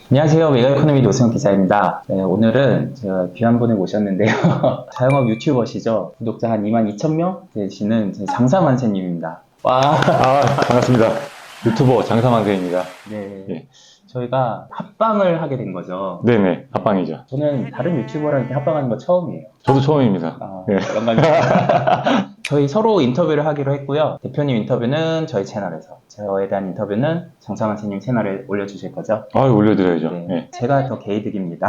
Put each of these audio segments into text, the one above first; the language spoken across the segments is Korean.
안녕하세요. 메가이코노미 노승현 기자입니다. 네, 오늘은 제가 귀 한 분을 모셨는데요. 자영업 유튜버시죠. 구독자 한 22,000명 되시는 장사만세님입니다. 와. 반갑습니다. 유튜버 장사만세입니다. 네. 예. 저희가 합방을 하게 된 거죠. 네네, 합방이죠. 저는 다른 유튜버랑 이렇게 합방하는 거 처음이에요. 저도 처음입니다. 예. 영광입니다. 저희 서로 인터뷰를 하기로 했고요. 대표님 인터뷰는 저희 채널에서, 저에 대한 인터뷰는 장사만세님 채널에 올려주실 거죠? 올려드려야죠. 네. 예. 제가 더 개이득입니다.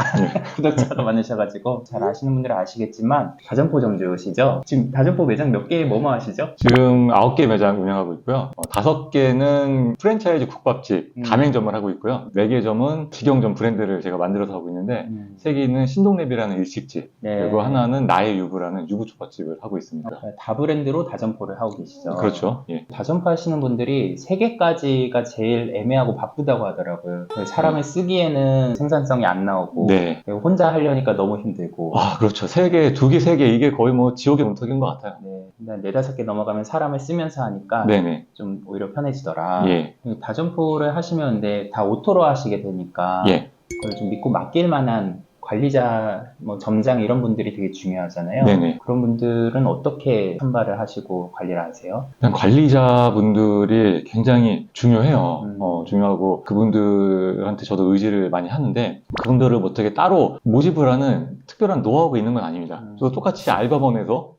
구독자가 많으셔가지고 잘 아시는 분들은 아시겠지만 다점포 점주시죠? 지금 다점포 매장 몇 개 뭐뭐 하시죠? 지금 9개 매장 운영하고 있고요. 5개는 프랜차이즈 국밥집 가맹점을 하고 있고요. 4개 점은 직영점 브랜드를 제가 만들어서 하고 있는데 3개는 신동랩이라는 일식집, 네. 그리고 하나는 나의 유부라는 유부초밥집을 하고 있습니다. 다 브랜드로 다점포를 하고 계시죠? 그렇죠. 예. 다점포 하시는 분들이 3개까지가 제일 애매하고 바쁘다고 하더라고요. 사람을 쓰기에는 생산성이 안 나오고 네. 그리고 혼자 하려니까 너무 힘들고. 그렇죠. 3개, 2개, 3개 이게 거의 뭐 지옥의 문턱인 것 같아요. 네. 근데 4-5개 넘어가면 사람을 쓰면서 하니까 네네. 좀 오히려 편해지더라. 예. 다점포를 하시면 근데 다 오토로 하시게 되니까 예. 그걸 좀 믿고 맡길 만한 관리자, 점장 이런 분들이 되게 중요하잖아요. 네네. 그런 분들은 어떻게 선발을 하시고 관리를 하세요? 그냥 관리자분들이 굉장히 중요해요. 중요하고 그분들한테 저도 의지를 많이 하는데 그분들을 어떻게 따로 모집을 하는 특별한 노하우가 있는 건 아닙니다. 저도 똑같이 알바몬에서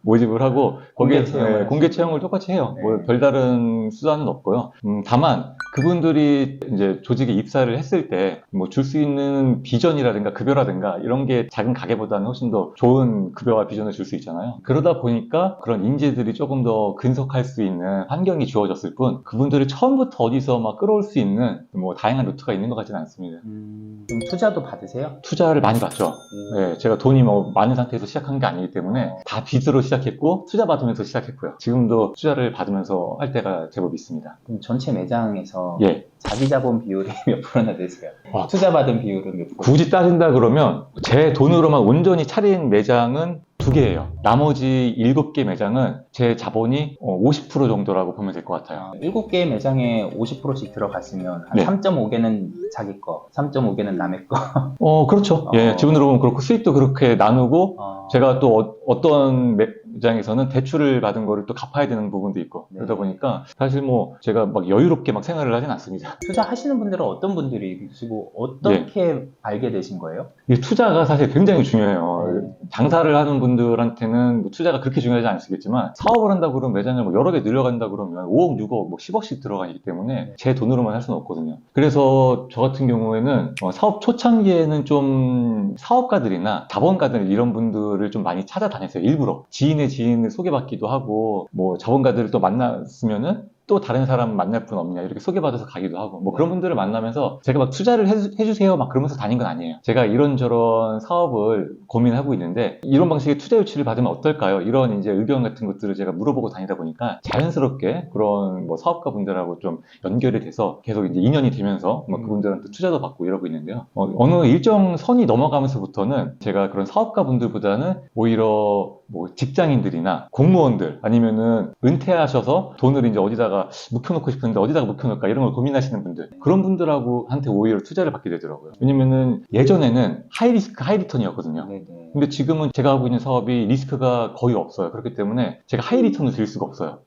모집을 하고 거기에 공개 채용을 똑같이 해요. 네. 뭐 별다른 수단은 없고요. 다만 그분들이 이제 조직에 입사를 했을 때 뭐 줄 수 있는 비전이라든가 급여라든가 이런 게 작은 가게보다는 훨씬 더 좋은 급여와 비전을 줄 수 있잖아요. 그러다 보니까 그런 인재들이 조금 더 근속할 수 있는 환경이 주어졌을 뿐 그분들을 처음부터 어디서 막 끌어올 수 있는 뭐 다양한 루트가 있는 것 같지는 않습니다. 그럼 투자도 받으세요? 투자를 많이 받죠. 네, 제가 돈이 많은 상태에서 시작한 게 아니기 때문에 다 빚으로 시작했고 투자 받으면서 시작했고요. 지금도 투자를 받으면서 할 때가 제법 있습니다. 그럼 전체 매장에서 예. 자기 자본 비율이 몇 프로나 되세요? 투자 받은 비율은 몇 프로? 굳이 따진다 그러면 제 돈으로만 온전히 차린 매장은 2개예요. 나머지 7개 매장은 제 자본이 50% 정도라고 보면 될 것 같아요. 7개 매장에 50%씩 들어갔으면 한 네. 3.5개는 자기 거, 3.5개는 남의 거. 그렇죠. 예, 지분으로 보면 그렇고 수익도 그렇게 나누고 제가 또 어떤 매장에서는 대출을 받은 거를 또 갚아야 되는 부분도 있고 그러다 보니까 사실 뭐 제가 막 여유롭게 막 생활을 하진 않습니다. 투자하시는 분들은 어떤 분들이시고 어떻게 알게 되신 거예요? 이 투자가 사실 굉장히 중요해요. 장사를 하는 분들한테는 뭐 투자가 그렇게 중요하지 않으시겠지만 사업을 한다고 그러면 매장을 뭐 여러 개 늘려간다 그러면 5억, 6억, 뭐 10억씩 들어가기 때문에 제 돈으로만 할 수는 없거든요. 그래서 저 같은 경우에는 사업 초창기에는 좀 사업가들이나 자본가들 이런 분들을 좀 많이 찾아다녔어요. 일부러 지인의 지인을 소개받기도 하고 뭐 자본가들을 또 만났으면은 또 다른 사람 만날 분 없냐 이렇게 소개받아서 가기도 하고 뭐 그런 분들을 만나면서 제가 막 투자를 해주세요 막 그러면서 다닌 건 아니에요. 제가 이런저런 사업을 고민하고 있는데 이런 방식의 투자 유치를 받으면 어떨까요? 이런 이제 의견 같은 것들을 제가 물어보고 다니다 보니까 자연스럽게 그런 뭐 사업가 분들하고 좀 연결이 돼서 계속 이제 인연이 되면서 뭐 그분들한테 투자도 받고 이러고 있는데요. 어느 일정 선이 넘어가면서부터는 제가 그런 사업가 분들보다는 오히려 뭐 직장인들이나 공무원들 아니면은 은퇴하셔서 돈을 이제 어디다가 묵혀놓고 싶은데 어디다가 묵혀놓을까 이런 걸 고민하시는 분들 그런 분들하고 한테 오히려 투자를 받게 되더라고요. 왜냐면은 예전에는 하이리스크 하이리턴이었거든요. 근데 지금은 제가 하고 있는 사업이 리스크가 거의 없어요. 그렇기 때문에 제가 하이리턴을 드릴 수가 없어요.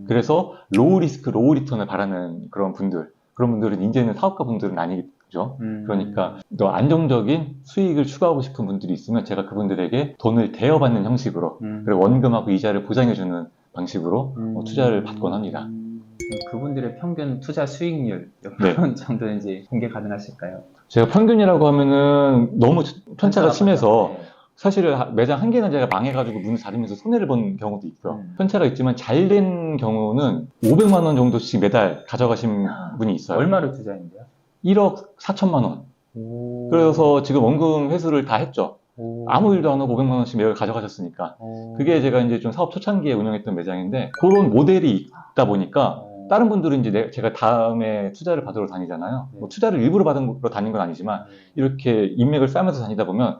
그래서 로우 리스크 로우 리턴을 바라는 그런 분들은 이제는 사업가 분들은 아니겠죠. 그러니까 더 안정적인 수익을 추구하고 싶은 분들이 있으면 제가 그분들에게 돈을 대여받는 형식으로 그리고 원금하고 이자를 보장해주는 방식으로 투자를 받곤 합니다. 그분들의 평균 투자 수익률 몇 프로 정도인지 공개 가능하실까요? 제가 평균이라고 하면은 너무 편차가 심해서 사실 매장 한 개는 제가 망해가지고 문을 닫으면서 손해를 본 경우도 있고요. 편차가 있지만 잘 된 경우는 500만 원 정도씩 매달 가져가신 분이 있어요. 얼마를 투자했는데요? 1억 4천만 원. 그래서 지금 원금 회수를 다 했죠. 아무 일도 안 하고 500만 원씩 매달 가져가셨으니까. 그게 제가 이제 좀 사업 초창기에 운영했던 매장인데 그런 모델이 있다 보니까 다른 분들은 이제 제가 다음에 투자를 받으러 다니잖아요. 뭐 투자를 일부러 받으러 다닌 건 아니지만 이렇게 인맥을 쌓으면서 다니다 보면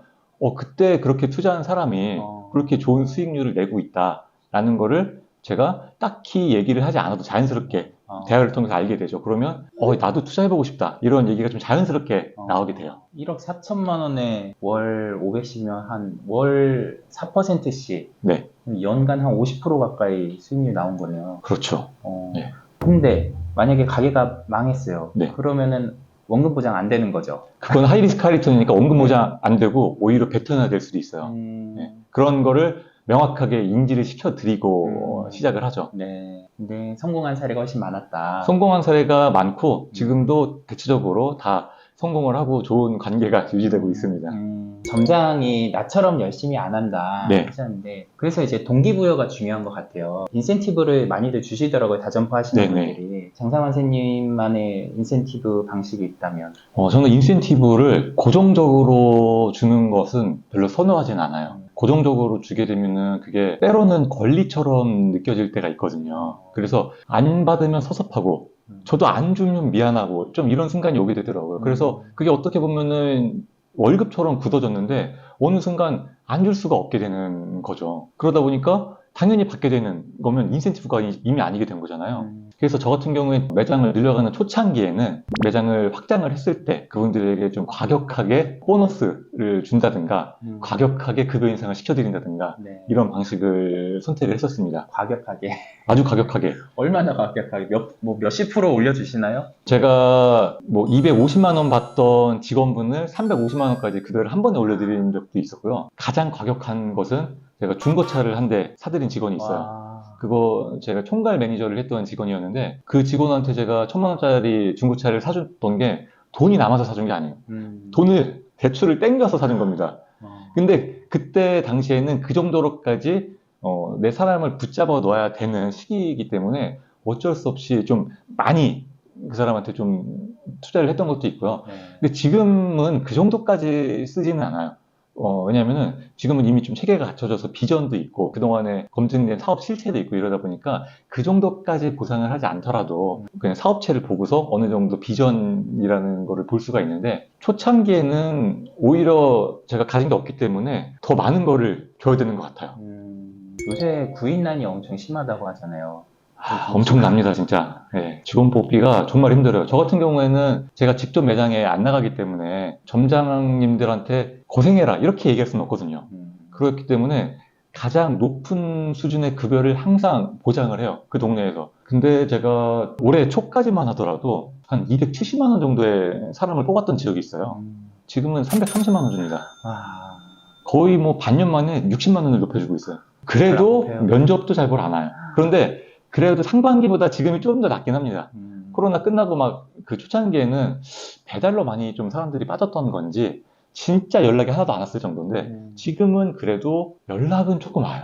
그때 그렇게 투자한 사람이 그렇게 좋은 수익률을 내고 있다라는 거를 제가 딱히 얘기를 하지 않아도 자연스럽게 어, 대화를 통해서 알게 되죠. 그러면 나도 투자해보고 싶다. 이런 얘기가 좀 자연스럽게 나오게 돼요. 1억 4천만 원에 월 500씩이면 한 월 4%씩 네, 연간 한 50% 가까이 수익률이 나온 거네요. 그렇죠. 어, 네. 근데 만약에 가게가 망했어요. 네. 그러면은 원금 보장 안 되는 거죠. 그건 하이리스크 하이리턴이니까 원금 보장 안 되고 오히려 배터나 될 수도 있어요. 네. 그런 거를 명확하게 인지를 시켜드리고 시작을 하죠. 네. 근데 성공한 사례가 훨씬 많았다. 성공한 사례가 많고 지금도 대체적으로 다 성공을 하고 좋은 관계가 유지되고 있습니다. 점장이 나처럼 열심히 안 한다 네. 하셨는데 그래서 이제 동기부여가 중요한 것 같아요. 인센티브를 많이들 주시더라고요. 다점포 하시는 네네. 분들이. 장사만 선생님만의 인센티브 방식이 있다면? 저는 인센티브를 고정적으로 주는 것은 별로 선호하진 않아요. 고정적으로 주게 되면은 그게 때로는 권리처럼 느껴질 때가 있거든요. 그래서 안 받으면 섭섭하고 저도 안 주면 미안하고 좀 이런 순간이 오게 되더라고요. 그래서 그게 어떻게 보면은 월급처럼 굳어졌는데 어느 순간 안 줄 수가 없게 되는 거죠. 그러다 보니까 당연히 받게 되는 거면 인센티브가 이미 아니게 된 거잖아요. 그래서 저 같은 경우에 매장을 늘려가는 초창기에는 매장을 확장을 했을 때 그분들에게 좀 과격하게 보너스를 준다든가 과격하게 급여 인상을 시켜드린다든가 네. 이런 방식을 선택을 했었습니다. 과격하게. 아주 과격하게. 얼마나 과격하게? 몇십 프로 올려주시나요? 제가 뭐 250만 원 받던 직원분을 350만 원까지 급여를 한 번에 올려드린 적도 있었고요. 가장 과격한 것은 제가 중고차를 한 대 사드린 직원이 있어요. 와. 그거 제가 총괄 매니저를 했던 직원이었는데 그 직원한테 제가 1,000만 원짜리 중고차를 사줬던 게 돈이 남아서 사준 게 아니에요. 돈을 대출을 땡겨서 사준 겁니다. 근데 그때 당시에는 그 정도로까지 내 사람을 붙잡아 놔야 되는 시기이기 때문에 어쩔 수 없이 좀 많이 그 사람한테 좀 투자를 했던 것도 있고요. 네. 근데 지금은 그 정도까지 쓰지는 않아요. 왜냐면은 지금은 이미 좀 체계가 갖춰져서 비전도 있고 그동안에 검증된 사업 실체도 있고 이러다 보니까 그 정도까지 보상을 하지 않더라도 그냥 사업체를 보고서 어느 정도 비전이라는 거를 볼 수가 있는데 초창기에는 오히려 제가 가진 게 없기 때문에 더 많은 거를 줘야 되는 것 같아요. 요새 구인난이 엄청 심하다고 하잖아요. 엄청납니다, 진짜. 네, 직원 뽑기가 정말 힘들어요. 저 같은 경우에는 제가 직접 매장에 안 나가기 때문에 점장님들한테 고생해라 이렇게 얘기할 수는 없거든요. 그렇기 때문에 가장 높은 수준의 급여를 항상 보장을 해요. 그 동네에서. 근데 제가 올해 초까지만 하더라도 한 270만 원 정도의 사람을 뽑았던 지역이 있어요. 지금은 330만 원 줍니다. 거의 뭐 반년 만에 60만 원을 높여주고 있어요. 그래도 면접도 잘 볼 안 와요. 그런데 그래도 상반기보다 지금이 좀 더 낫긴 합니다. 코로나 끝나고 막 그 초창기에는 배달로 많이 좀 사람들이 빠졌던 건지 진짜 연락이 하나도 안 왔을 정도인데 지금은 그래도 연락은 조금 와요.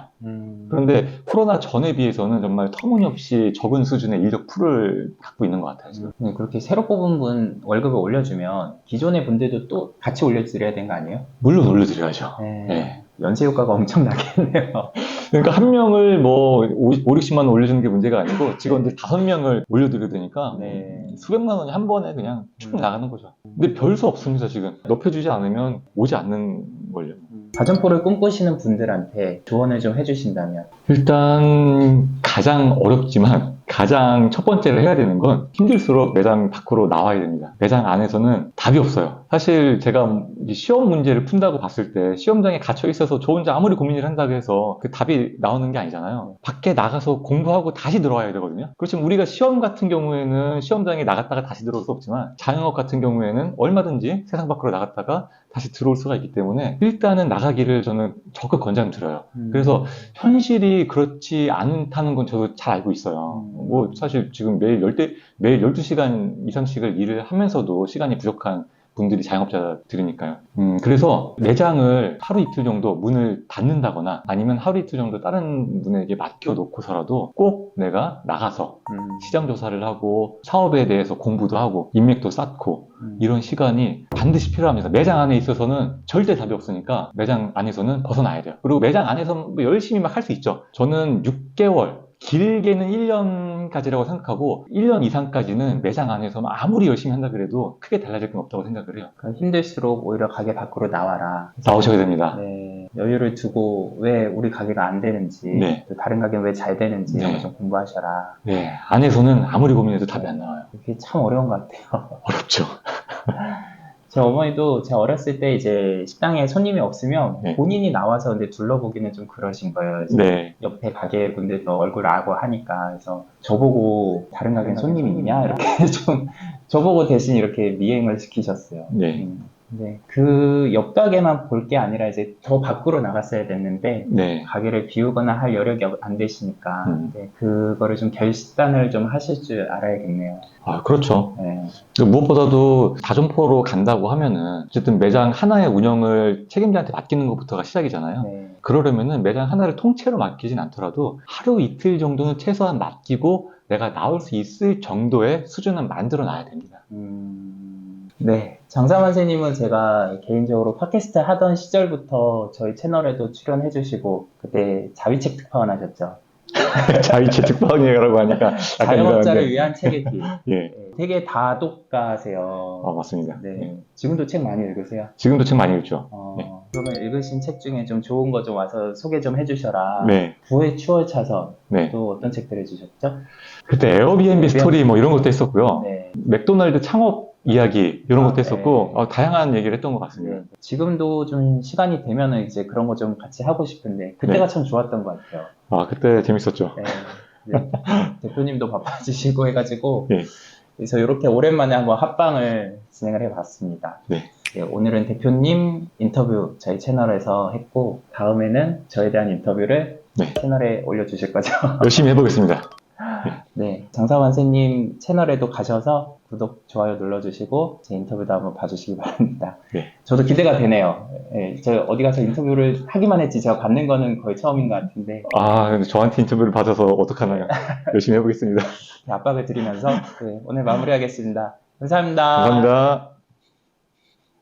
그런데 코로나 전에 비해서는 정말 터무니없이 적은 수준의 인력 풀을 갖고 있는 것 같아요. 지금. 그렇게 새로 뽑은 분 월급을 올려주면 기존의 분들도 또 같이 올려드려야 되는 거 아니에요? 물론 올려드려야죠. 네. 네. 연쇄 효과가 엄청 나겠네요. 그러니까 한 명을 뭐 5, 60만 원 올려주는 게 문제가 아니고 직원들 5명을 올려드려야 되니까 네. 수백만 원이 한 번에 그냥 쭉 나가는 거죠. 근데 별 수 없습니다, 지금. 높여주지 않으면 오지 않는 걸요. 다점포를 꿈꾸시는 분들한테 조언을 좀 해주신다면? 일단 가장 어렵지만 가장 첫 번째로 해야 되는 건 힘들수록 매장 밖으로 나와야 됩니다. 매장 안에서는 답이 없어요. 사실 제가 시험 문제를 푼다고 봤을 때 시험장에 갇혀 있어서 저 혼자 아무리 고민을 한다고 해서 그 답이 나오는 게 아니잖아요. 밖에 나가서 공부하고 다시 들어와야 되거든요. 그렇지만 우리가 시험 같은 경우에는 시험장에 나갔다가 다시 들어올 수 없지만 자영업 같은 경우에는 얼마든지 세상 밖으로 나갔다가 다시 들어올 수가 있기 때문에 일단은 나가기를 저는 적극 권장드려요. 그래서 현실이 그렇지 않다는 건 저도 잘 알고 있어요. 뭐 사실 지금 매일 12시간 이상씩을 일을 하면서도 시간이 부족한 분들이 자영업자들이니까요. 그래서 매장을 하루 이틀 정도 문을 닫는다거나 아니면 하루 이틀 정도 다른 분에게 맡겨놓고서라도 꼭 내가 나가서 시장 조사를 하고 사업에 대해서 공부도 하고 인맥도 쌓고 이런 시간이 반드시 필요합니다. 매장 안에 있어서는 절대 답이 없으니까 매장 안에서는 벗어나야 돼요. 그리고 매장 안에서 뭐 열심히 막 할 수 있죠. 저는 6개월 길게는 1년까지라고 생각하고 1년 이상까지는 매장 안에서 아무리 열심히 한다 그래도 크게 달라질 건 없다고 생각을 해요. 힘들수록 오히려 가게 밖으로 나와라. 나오셔야 됩니다. 네. 여유를 두고 왜 우리 가게가 안 되는지, 네. 또 다른 가게는 왜 잘 되는지 이런 네. 거 좀 공부하셔라. 네. 안에서는 아무리 고민해도 답이 안 나와요. 그게 참 어려운 것 같아요. 어렵죠. 제 어머니도 제가 어렸을 때 이제 식당에 손님이 없으면 네. 본인이 나와서 근데 둘러보기는 좀 그러신 거예요. 네. 옆에 가게 분들도 얼굴 알고 하니까. 그래서 저보고 다른 가게는 손님이 있냐? 이렇게 좀 저보고 대신 이렇게 미행을 시키셨어요. 네. 근데 그 옆 가게만 볼 게 아니라 이제 더 밖으로 나갔어야 됐는데 네. 가게를 비우거나 할 여력이 안 되시니까 네. 그거를 좀 결단을 좀 하실 줄 알아야겠네요. 아, 그렇죠. 네. 무엇보다도 다점포로 간다고 하면은 어쨌든 매장 하나의 운영을 책임자한테 맡기는 것부터가 시작이잖아요. 네. 그러려면은 매장 하나를 통째로 맡기진 않더라도 하루 이틀 정도는 최소한 맡기고 내가 나올 수 있을 정도의 수준은 만들어 놔야 됩니다. 네. 장사만세님은 제가 개인적으로 팟캐스트 하던 시절부터 저희 채널에도 출연해 주시고 그때 자위책 특파원 하셨죠. 자위치 특파원이라고 하니까 약간 자영업자를 이러는데. 위한 책의 길. 예. 되게 다독가세요. 맞습니다. 네. 예. 지금도 책 많이 읽으세요? 지금도 책 많이 읽죠. 네. 그러면 읽으신 책 중에 좀 좋은 거 좀 와서 소개 좀 해주셔라. 네. 부의 추월 차선. 네. 또 어떤 책들 해주셨죠? 그때 에어비앤비 스토리 뭐 이런 것도 했었고요. 네. 맥도날드 창업 이야기 이런 것도 했었고 네. 다양한 얘기를 했던 것 같습니다. 네. 지금도 좀 시간이 되면은 이제 그런 거 좀 같이 하고 싶은데 그때가 참 좋았던 것 같아요. 그때 재밌었죠. 네. 네. 대표님도 바빠지시고 해가지고 네. 그래서 이렇게 오랜만에 한번 합방을 진행을 해봤습니다. 네. 네, 오늘은 대표님 인터뷰 저희 채널에서 했고 다음에는 저에 대한 인터뷰를 네. 채널에 올려주실 거죠? 열심히 해보겠습니다. 네, 장사만세님 채널에도 가셔서 구독, 좋아요 눌러주시고 제 인터뷰도 한번 봐주시기 바랍니다. 네. 저도 기대가 되네요. 네, 저 어디 가서 인터뷰를 하기만 했지 제가 받는 거는 거의 처음인 것 같은데 근데 저한테 인터뷰를 받아서 어떡하나요? 열심히 해보겠습니다. 압박을 드리면서 네, 오늘 마무리하겠습니다. 감사합니다. 감사합니다.